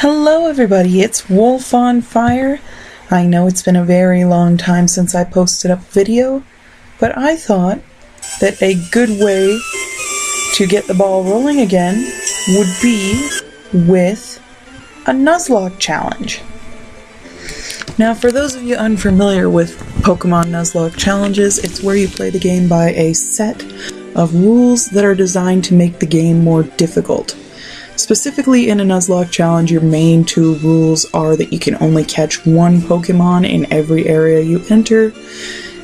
Hello everybody, it's Wolf on Fire. I know it's been a very long time since I posted up a video, but I thought that a good way to get the ball rolling again would be with a Nuzlocke challenge. Now, for those of you unfamiliar with Pokemon Nuzlocke challenges, it's where you play the game by a set of rules that are designed to make the game more difficult. Specifically, in a Nuzlocke challenge, your main two rules are that you can only catch one Pokemon in every area you enter,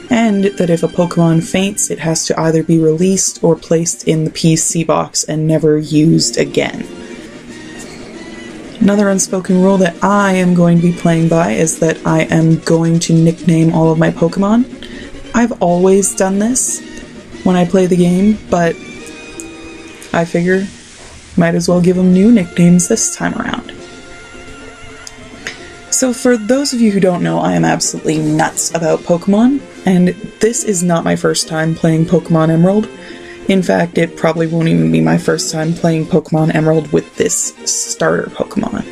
and that if a Pokemon faints, it has to either be released or placed in the PC box and never used again. Another unspoken rule that I am going to be playing by is that I am going to nickname all of my Pokemon. I've always done this when I play the game, but I figure might as well give them new nicknames this time around. So for those of you who don't know, I am absolutely nuts about Pokemon, and this is not my first time playing Pokemon Emerald. In fact, it probably won't even be my first time playing Pokemon Emerald with this starter Pokemon,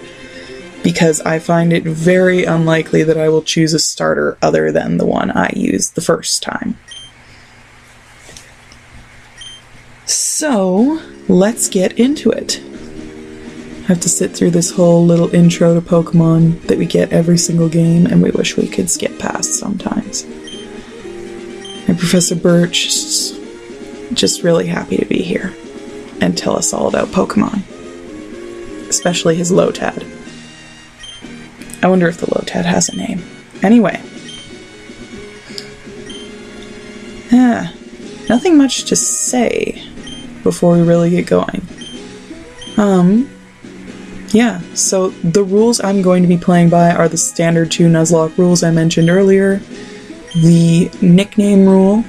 because I find it very unlikely that I will choose a starter other than the one I used the first time. So, let's get into it. I have to sit through this whole little intro to Pokemon that we get every single game, and we wish we could skip past sometimes. And Professor Birch is just really happy to be here and tell us all about Pokemon. Especially his Lotad. I wonder if the Lotad has a name. Anyway. Nothing much to say before we really get going. Yeah, so the rules I'm going to be playing by are the standard two Nuzlocke rules I mentioned earlier, the nickname rule,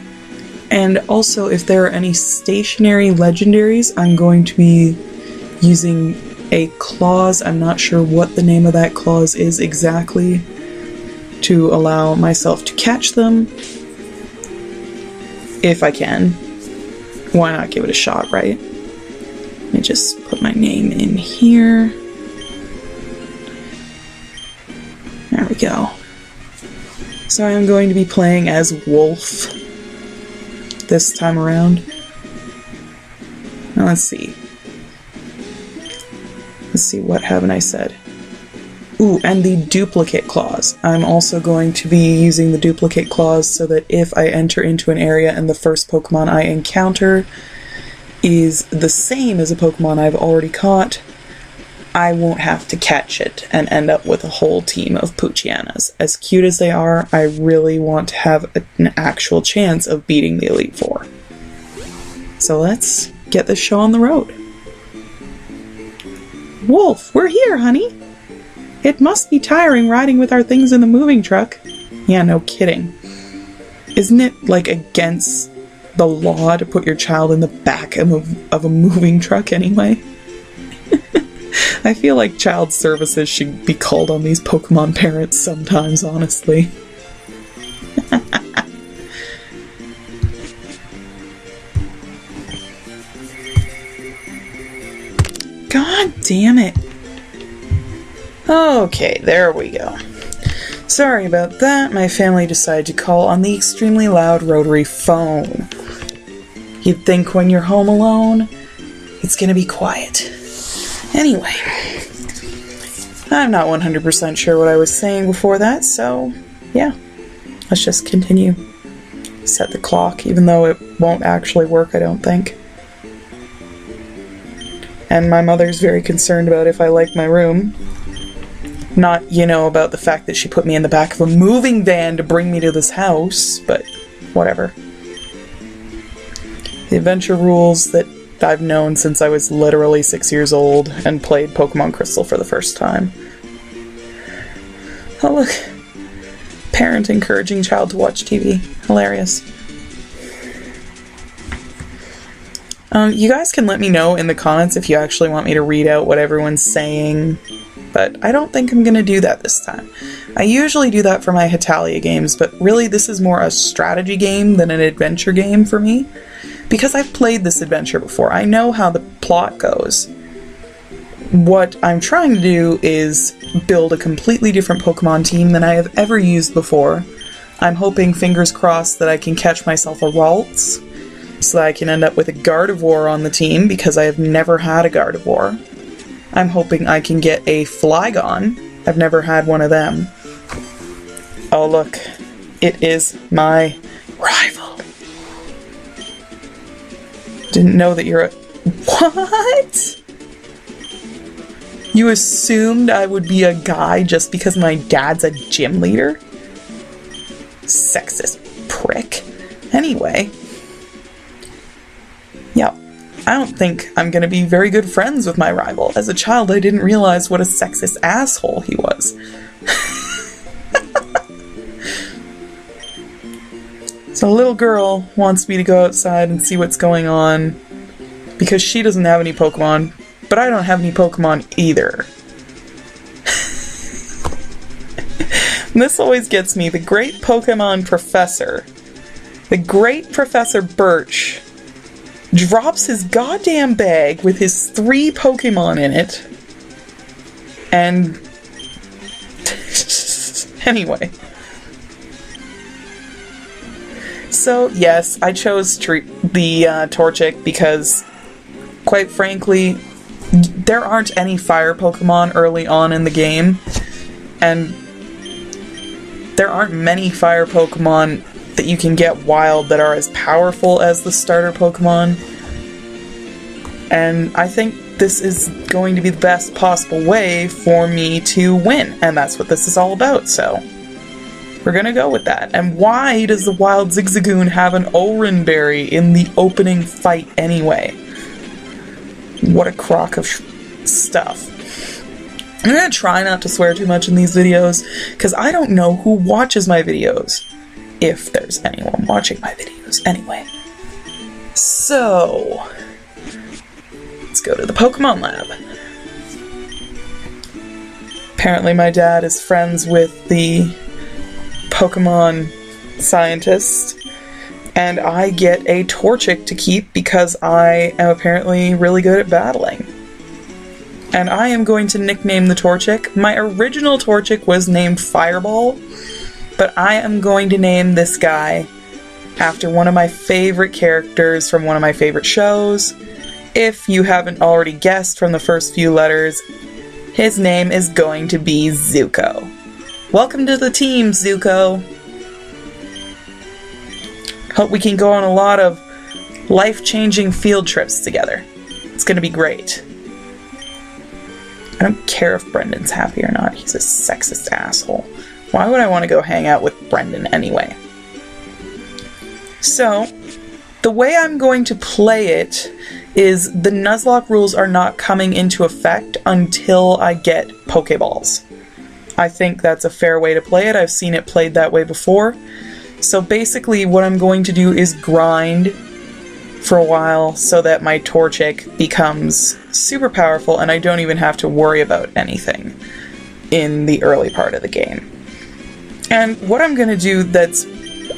and also if there are any stationary legendaries, I'm going to be using a clause. I'm not sure what the name of that clause is exactly, to allow myself to catch them, if I can. Why not give it a shot, right? Let me just put my name in here. There we go. So I'm going to be playing as Wolf this time around. Now let's see. Let's see, what haven't I said? Ooh, and the duplicate clause. I'm also going to be using the duplicate clause so that if I enter into an area and the first Pokemon I encounter is the same as a Pokemon I've already caught, I won't have to catch it and end up with a whole team of Poochyena. As cute as they are, I really want to have an actual chance of beating the Elite Four. So let's get this show on the road. Wolf, we're here, honey! It must be tiring riding with our things in the moving truck. Yeah, no kidding. Isn't it, like, against the law to put your child in the back of a moving truck anyway? I feel like child services should be called on these Pokemon parents sometimes, honestly. God damn it. Okay, there we go. Sorry about that, my family decided to call on the extremely loud rotary phone. You'd think when you're home alone, it's gonna be quiet. Anyway, I'm not 100% sure what I was saying before that, so yeah, let's just continue. Set the clock, even though it won't actually work, I don't think. And my mother's very concerned about if I like my room. Not, you know, about the fact that she put me in the back of a moving van to bring me to this house, but whatever. The adventure rules that I've known since I was literally 6 years old and played Pokemon Crystal for the first time. Oh look, parent encouraging child to watch TV. Hilarious. You guys can let me know in the comments if you actually want me to read out what everyone's saying, but I don't think I'm gonna do that this time. I usually do that for my heta-games, but really this is more a strategy game than an adventure game for me, because I've played this adventure before. I know how the plot goes. what I'm trying to do is build a completely different Pokemon team than I have ever used before. I'm hoping, fingers crossed, that I can catch myself a Ralts, so that I can end up with a Gardevoir on the team, because I have never had a Gardevoir. I'm hoping I can get a Flygon. I've never had one of them. Oh look, it is my rival. Didn't know that you're a... What? You assumed I would be a guy just because my dad's a gym leader? Sexist prick. Anyway. Yeah, I don't think I'm gonna be very good friends with my rival. As a child, I didn't realize what a sexist asshole he was. So a little girl wants me to go outside and see what's going on because she doesn't have any Pokemon, but I don't have any Pokemon either. This always gets me. The great Pokemon professor, the great Professor Birch, drops his goddamn bag with his 3 Pokemon in it, and anyway. So yes, I chose the Torchic because, quite frankly, there aren't any fire Pokemon early on in the game, and there aren't many fire Pokemon that you can get wild that are as powerful as the starter Pokemon. And I think this is going to be the best possible way for me to win, and that's what this is all about, so we're gonna go with that. And why does the wild Zigzagoon have an Oran Berry in the opening fight anyway? What a crock of stuff. I'm gonna try not to swear too much in these videos, because I don't know who watches my videos. If there's anyone watching my videos, anyway. So, let's go to the Pokemon Lab. Apparently my dad is friends with the Pokemon scientist, and I get a Torchic to keep because I am apparently really good at battling. And I am going to nickname the Torchic. My original Torchic was named Fireball, but I am going to name this guy after one of my favorite characters from one of my favorite shows. If you haven't already guessed from the first few letters, his name is going to be Zuko. Welcome to the team, Zuko! Hope we can go on a lot of life-changing field trips together. It's gonna be great. I don't care if Brendan's happy or not. He's a sexist asshole. Why would I want to go hang out with Brendan anyway? So, the way I'm going to play it is the Nuzlocke rules are not coming into effect until I get Pokeballs. I think that's a fair way to play it. I've seen it played that way before. So basically what I'm going to do is grind for a while so that my Torchic becomes super powerful and I don't even have to worry about anything in the early part of the game. And what I'm going to do that's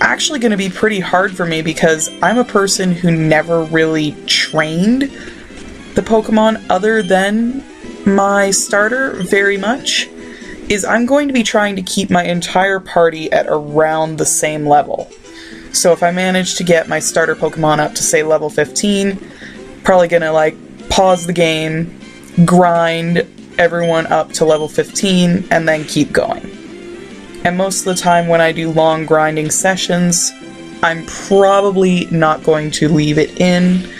actually going to be pretty hard for me, because I'm a person who never really trained the Pokemon other than my starter very much, is I'm going to be trying to keep my entire party at around the same level. So if I manage to get my starter Pokemon up to, say, level 15, probably gonna, like, pause the game, grind everyone up to level 15, and then keep going. And most of the time when I do long grinding sessions, I'm probably not going to leave it in,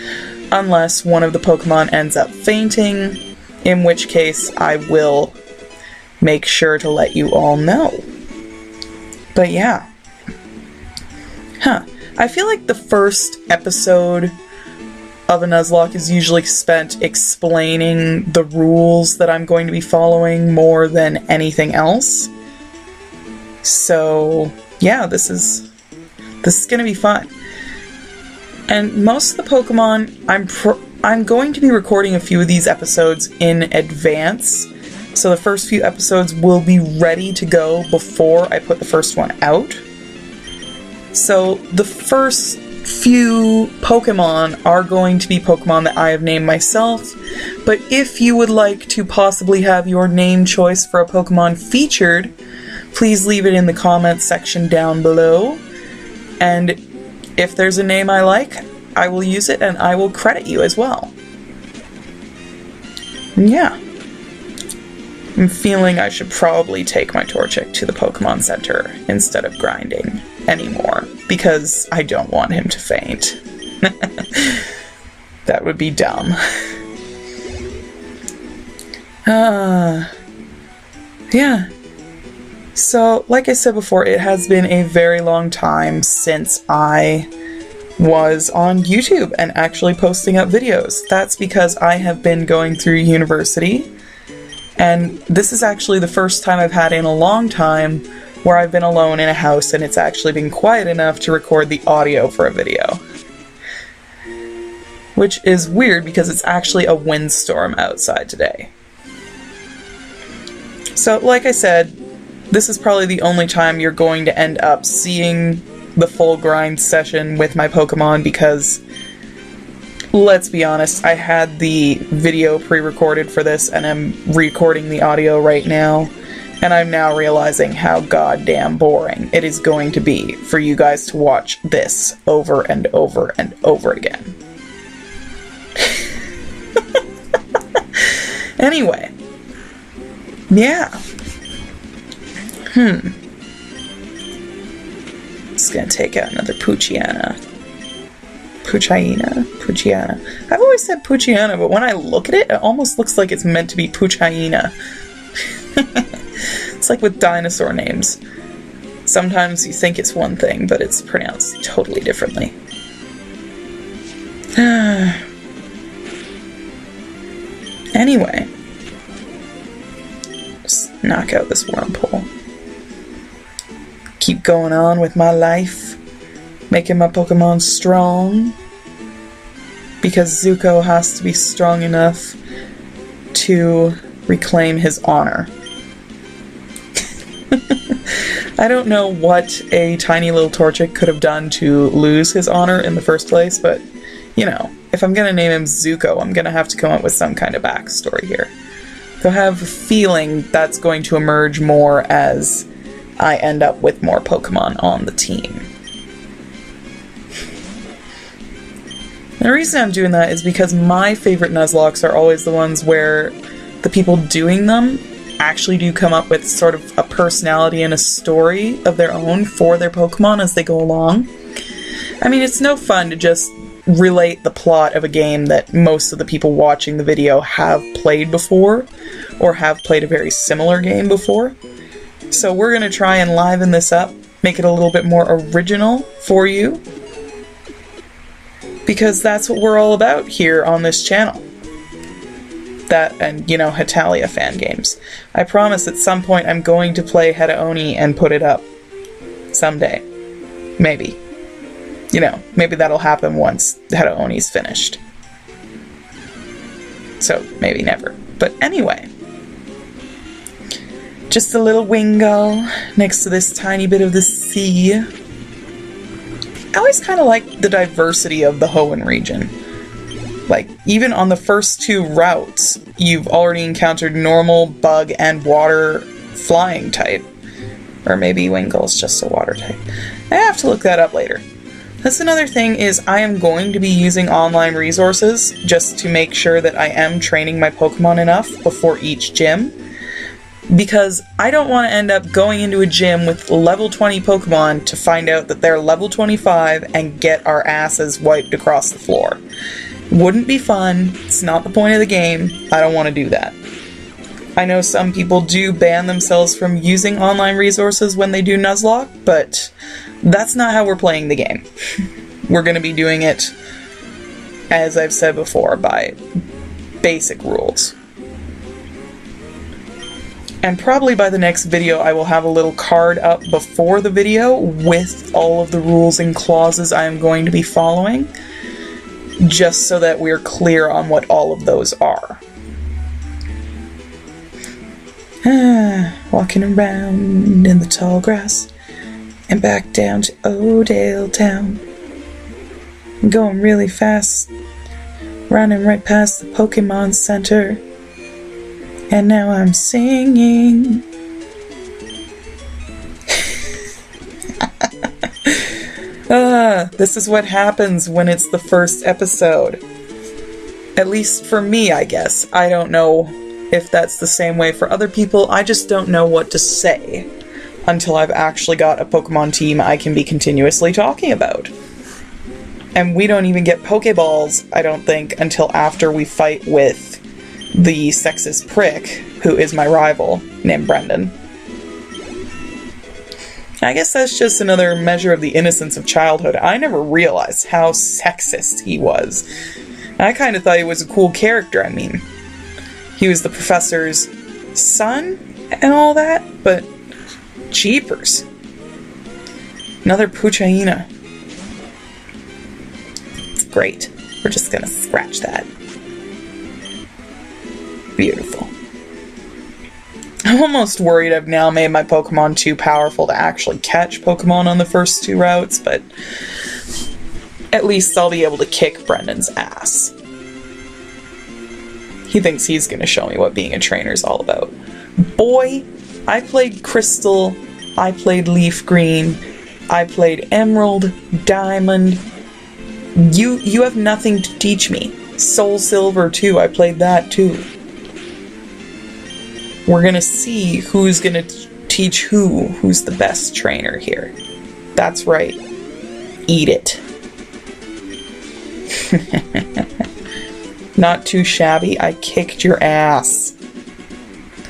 unless one of the Pokemon ends up fainting, in which case I will make sure to let you all know. But yeah. I feel like the first episode of a Nuzlocke is usually spent explaining the rules that I'm going to be following more than anything else. So, yeah, this is gonna be fun. And most of the Pokemon, I'm going to be recording a few of these episodes in advance. So the first few episodes will be ready to go before I put the first one out. So the first few Pokemon are going to be Pokemon that I have named myself, but if you would like to possibly have your name choice for a Pokemon featured, please leave it in the comments section down below, and if there's a name I like, I will use it and I will credit you as well. Yeah. I'm feeling I should probably take my Torchic to the Pokemon Center instead of grinding anymore, because I don't want him to faint. That would be dumb. Yeah. So, like I said before, it has been a very long time since I was on YouTube and actually posting up videos. That's because I have been going through university, and this is actually the first time I've had in a long time where I've been alone in a house and it's actually been quiet enough to record the audio for a video. Which is weird because it's actually a windstorm outside today. So, like I said, this is probably the only time you're going to end up seeing the full grind session with my Pokemon, because, let's be honest, I had the video pre-recorded for this and I'm recording the audio right now, and I'm now realizing how goddamn boring it is going to be for you guys to watch this over and over and over again. Anyway. Yeah. Just gonna take out another Poochyena. Poochyena. I've always said Poochyena, but when I look at it, it almost looks like it's meant to be Poochyena. It's like with dinosaur names. Sometimes you think it's one thing, but it's pronounced totally differently. Anyway. Just knock out this Wurmple. Keep going on with my life, making my Pokemon strong, because Zuko has to be strong enough to reclaim his honor. I don't know what a tiny little Torchic could have done to lose his honor in the first place, but, you know, if I'm gonna name him Zuko, I'm gonna have to come up with some kind of backstory here. So I have a feeling that's going to emerge more as I end up with more Pokemon on the team. And the reason I'm doing that is because my favorite Nuzlockes are always the ones where the people doing them actually do come up with sort of a personality and a story of their own for their Pokemon as they go along. I mean, it's no fun to just relate the plot of a game that most of the people watching the video have played before, or have played a very similar game before. So we're going to try and liven this up, make it a little bit more original for you, because that's what we're all about here on this channel. That and, you know, Hetalia fan games. I promise at some point I'm going to play Heta-Oni and put it up. Someday. Maybe. You know, maybe that'll happen once Heta-Oni's finished. So, maybe never. But anyway. Just a little Wingull next to this tiny bit of the sea. I always kind of like the diversity of the Hoenn region. Like, even on the first two routes, you've already encountered normal, bug, and water flying type. Or maybe Wingull's just a water type. I have to look that up later. That's another thing, is I am going to be using online resources just to make sure that I am training my Pokemon enough before each gym. Because I don't want to end up going into a gym with level 20 Pokemon to find out that they're level 25 and get our asses wiped across the floor. Wouldn't be fun. It's not the point of the game. I don't want to do that. I know some people do ban themselves from using online resources when they do Nuzlocke, but that's not how we're playing the game. We're going to be doing it, as I've said before, by basic rules. And probably by the next video I will have a little card up before the video with all of the rules and clauses I am going to be following, just so that we're clear on what all of those are. Walking around in the tall grass and back down to Odale Town. I'm going really fast, running right past the Pokemon Center, and now I'm singing. This is what happens when it's the first episode. At least for me, I guess. I don't know if that's the same way for other people. I just don't know what to say until I've actually got a Pokemon team I can be continuously talking about. And we don't even get Pokeballs, I don't think, until after we fight with the sexist prick, who is my rival, named Brendan. I guess that's just another measure of the innocence of childhood. I never realized how sexist he was. I kind of thought he was a cool character. I mean, he was the professor's son and all that, but jeepers. Another Puchaina. It's great. We're just gonna scratch that. Beautiful. I'm almost worried I've now made my Pokemon too powerful to actually catch Pokemon on the first two routes, but at least I'll be able to kick Brendan's ass. He thinks he's going to show me what being a trainer is all about. Boy, I played Crystal, I played Leaf Green, I played Emerald, Diamond. You have nothing to teach me. Soul Silver too, I played that too. We're gonna see who's gonna teach who's the best trainer here. That's right. Eat it. Not too shabby, I kicked your ass.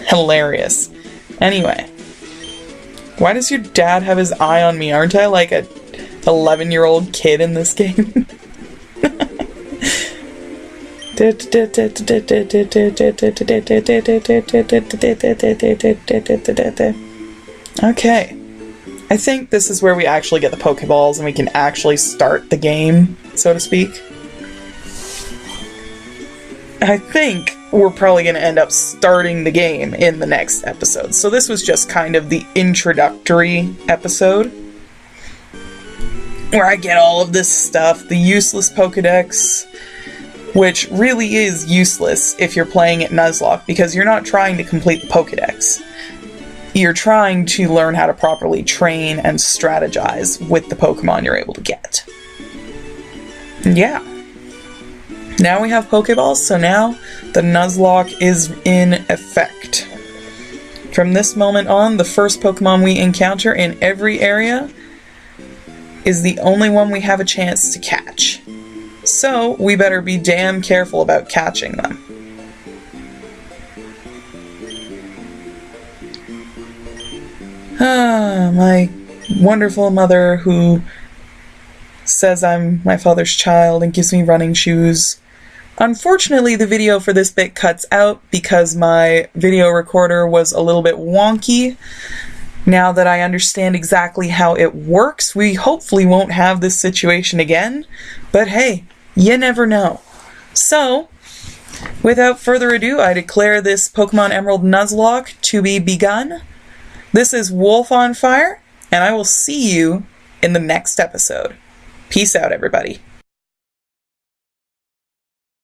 Hilarious. Anyway. Why does your dad have his eye on me? Aren't I like a 11-year-old kid in this game? Okay. I think this is where we actually get the Pokeballs and we can actually start the game, so to speak. I think we're probably going to end up starting the game in the next episode. So this was just kind of the introductory episode, where I get all of this stuff, the useless Pokedex, which really is useless if you're playing at Nuzlocke, because you're not trying to complete the Pokedex. You're trying to learn how to properly train and strategize with the Pokemon you're able to get. Yeah. Now we have Pokeballs, so now the Nuzlocke is in effect. From this moment on, the first Pokemon we encounter in every area is the only one we have a chance to catch. So, we better be damn careful about catching them. Ah, my wonderful mother who says I'm my father's child and gives me running shoes. Unfortunately, the video for this bit cuts out because my video recorder was a little bit wonky. Now that I understand exactly how it works, we hopefully won't have this situation again. But hey, you never know. So, without further ado, I declare this Pokemon Emerald Nuzlocke to be begun. This is Wolf on Fire, and I will see you in the next episode. Peace out, everybody.